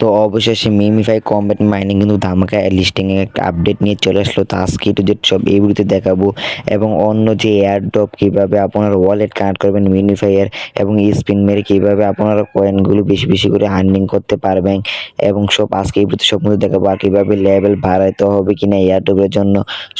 তো অবশেষে MemeFi combat mining কিন্তু ধামাকা লিস্টিং এর একটা আপডেট নিয়ে চলে আসলো। তো আজকে টু জেড সব এই ভিডিওতে দেখাবো এবং অন্য যে এয়ারড্রপ কিভাবে আপনার ওয়ালেট কানেক্ট করবেন মিমিফাই এর এবং স্পিন মেরে কিভাবে আপনারা কয়েনগুলো বেশি বেশি করে আর্নিং করতে পারবেন এবং সব আজকে এই ভিডিওতে সব কিন্তু দেখাবো। আর কিভাবে লেভেল বাড়াইতে হবে কিনা এয়ারড্রপের জন্য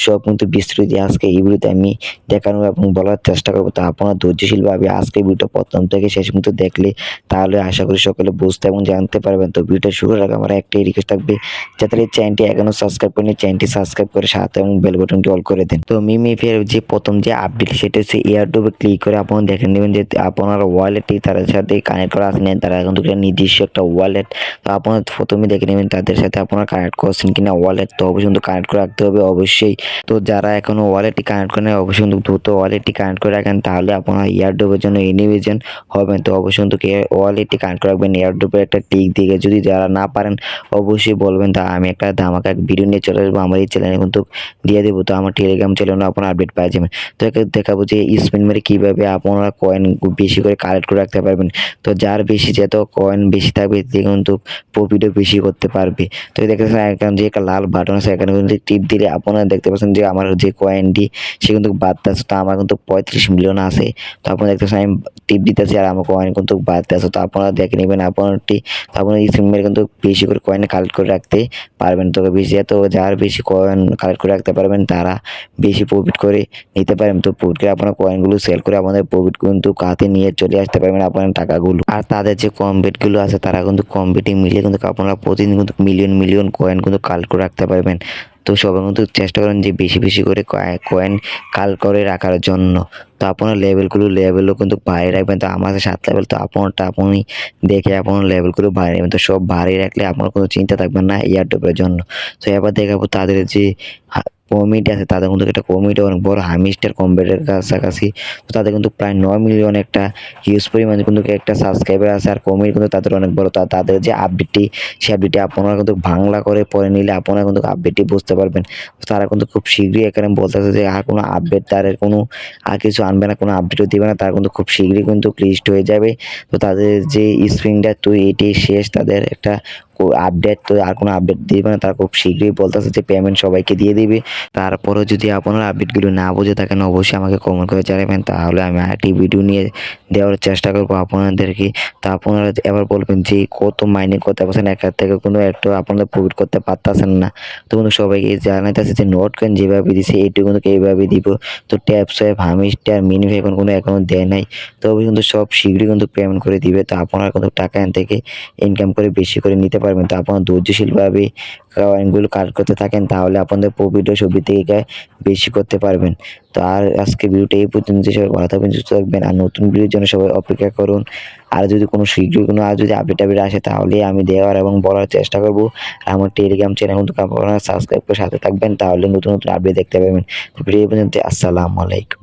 সব কিন্তু বিস্তৃত আজকে এই ভিডিওতে আমি দেখানো এবং বলার চেষ্টা করবো। তো আপনারা ধৈর্যশীলভাবে আজকে ভিডিও প্রথম থেকে শেষ পর্যন্ত দেখলে তাহলে আশা করি সকলে বুঝতে এবং জানতে পারবেন। তো ভিডিওটা শুরুর আগে আমার একটাই রিকোয়েস্ট থাকবে, যাতে এই চ্যানেলটি এখনো সাবস্ক্রাইব করেনি চ্যানেলটি সাবস্ক্রাইব করে সাথে এবং বেল বাটনটি অল করে দেন। তো মিমিফের যে প্রথম যে আপডেট সেটা হচ্ছে এয়ারড্রপে ক্লিক করে আপনারা দেখে নেবেন যে আপনার ওয়ালেটটি তাদের সাথে কানেক্ট করা আছে নেন, তারা কিন্তু নিজস্ব একটা ওয়ালেট। তো আপনারা প্রথমে দেখে নেবেন তাদের সাথে আপনারা কানেক্ট করছেন কিনা ওয়ালেট। তো অবশ্যই কিন্তু কানেক্ট করে রাখতে হবে অবশ্যই। তো যারা এখনো ওয়ালেটটি কানেক্ট করেন অবশ্যই কিন্তু দ্রুত ওয়ালেটটি কানেক্ট করে রাখেন, তাহলে আপনারা এয়ারড্রপের জন্য এনিভিজন হবেন। তো অবশ্যই কিন্তু ওয়ালেটটি কানেক্ট করে রাখবেন এয়ারড্রপের একটা টিক দিকে। যদি যারা না পারেন অবশ্যই বলবেন, তা আমি একটা ধামাকা ভিডিও নিয়ে চলে আসবো আমার এই চ্যানেলে কিন্তু দিয়ে দেবো। তো আমার টেলিগ্রাম চ্যানেলে আপনারা আপডেট পাই যাবেন। তো দেখাবো যে স্পিন মেরে কীভাবে আপনারা কয়েন বেশি করে কালেক্ট করে রাখতে পারবেন। তো যার বেশি যত কয়েন বেশি থাকবে সে কিন্তু প্রফিটও বেশি করতে পারবে। তো দেখতেছেন এখানে যে একটা লাল বাটন আছে, এখানে কিন্তু টিপ দিলে আপনারা দেখতে পাচ্ছেন যে আমার যে কয়েনটি সে কিন্তু বাড়তেছে। তো আমার কিন্তু 35 মিলিয়ন আছে। তো আপনারা দেখতেছেন আমি টিপ দিতেছি আর আমার কয়েন কিন্তু বাড়তেছে। তো আপনারা দেখে নেবেন আপনারটি, আপনার স্পিন মেরে কিন্তু বেশি করে কয়েন কালেক্ট করে রাখতে পারবেন। তো বেশি এত যার বেশি কয়েন কালেক্ট করে রাখতে পারবেন তারা বেশি প্রফিট করে নিতে পারেন। তো প্রফিট করে আপনার কয়েনগুলো সেল করে আপনাদের প্রফিট কিন্তু হাতে নিয়ে চলে আসতে পারবেন আপনার টাকাগুলো। আর তাদের যে কম্বেটগুলো আছে তারা কিন্তু কম্বেটে মিলিয়ে কিন্তু আপনারা প্রতিদিন কিন্তু মিলিয়ন মিলিয়ন কয়েন কিন্তু কালেক্ট করে রাখতে পারবেন। তো সবাই কিন্তু চেষ্টা করেন যে বেশি বেশি করে কয়েন কালেক্ট করে রাখার জন্য। তো আপনার লেভেলও কিন্তু বাড়িয়ে রাখবেন। তো আমার 7 লেভেল, তো আপনারটা আপনি দেখে আপনার লেভেলগুলো বাড়িয়ে নেবেন। তো সব বাড়িয়ে রাখলে আপনার কোনো চিন্তা থাকবে না এয়ারড্রপের জন্য। তো এবার দেখাবো তাদের যে কমিটি আছে, তাদের কিন্তু একটা কমিটি অনেক বড় হামিস্টার কম্বেটের কাছাকাছি। তো তাদের কিন্তু প্রায় 9 মিলিয়ন একটা হিউজ পরিমাণে কিন্তু একটা সাবস্ক্রাইবার আছে। আর কমিটি কিন্তু তাদের অনেক বড়। তাদের যে আপডেটটি সেই আপডেটটি আপনারা কিন্তু বাংলা করে পড়ে নিলে আপনারা কিন্তু আপডেটটি বুঝতে পারবেন। তারা কিন্তু খুব শীঘ্রই এখানে বলতেছে যে আর কোনো আপডেট তাদের কোনো আর কিছু আনবে না, কোনো আপডেটও দিবে না। তারা কিন্তু খুব শীঘ্রই কিন্তু লিস্ট হয়ে যাবে। তো তাদের যে স্প্রিংটা তো এটি শেষ, তাদের একটা আপডেট। তো আর কোনো আপডেট দিবে না, তারা খুব শীঘ্রই বলতেছে যে পেমেন্ট সবাইকে দিয়ে দিবে। তারপরেও যদি আপনারা আপডেটগুলো না বুঝে থাকেন অবশ্যই আমাকে কমেন্ট করে জানাবেন, তাহলে আমি আরেকটি ভিডিও নিয়ে দেওয়ার চেষ্টা করবো আপনাদেরকে। তা আপনারা এবার বলবেন যে কত মাইনিং করতে পারছেন, একার থেকে কোনো একটু আপনাদের প্রফিট করতে পারতেছেন না। তো কিন্তু সবাইকে জানাইতেছে যে নোট কয়েন যেভাবে দিছে এইটুকু কিন্তু এইভাবে দিব। তো ট্যাপ সোয়াইপ হামিস্টার মিনিফাই কোনো অ্যাকাউন্ট দেয় নাই। তবে কিন্তু সব শীঘ্রই কিন্তু পেমেন্ট করে দিবে। তো আপনারা কিন্তু টাকা এখান থেকে ইনকাম করে বেশি করে নিতে পারবেন। তো আপনারা ধৈর্যশীলভাবে কয়েনগুলো কালেক্ট করতে থাকেন, তাহলে আপনাদের প্রফিটও সবই থেকে বেশি করতে পারবেন। তো আর আজকে ভিডিওটা এই পর্যন্ত। সবাই ভালো থাকবেন, সুস্থ থাকবেন আর নতুন ভিডিওর জন্য সবাই অপেক্ষা করুন। আর যদি কোনো শীঘ্রই কোনো আর যদি আপডেট আসে তাহলে আমি দেওয়ার এবং বলার চেষ্টা করব। আর আমার টেলিগ্রাম চ্যানেল কিন্তু আপনারা সাবস্ক্রাইব করে সাথে থাকবেন, তাহলে নতুন নতুন আপডেট দেখতে পাবেন। ভিডিও পর্যন্ত আসসালামু আলাইকুম।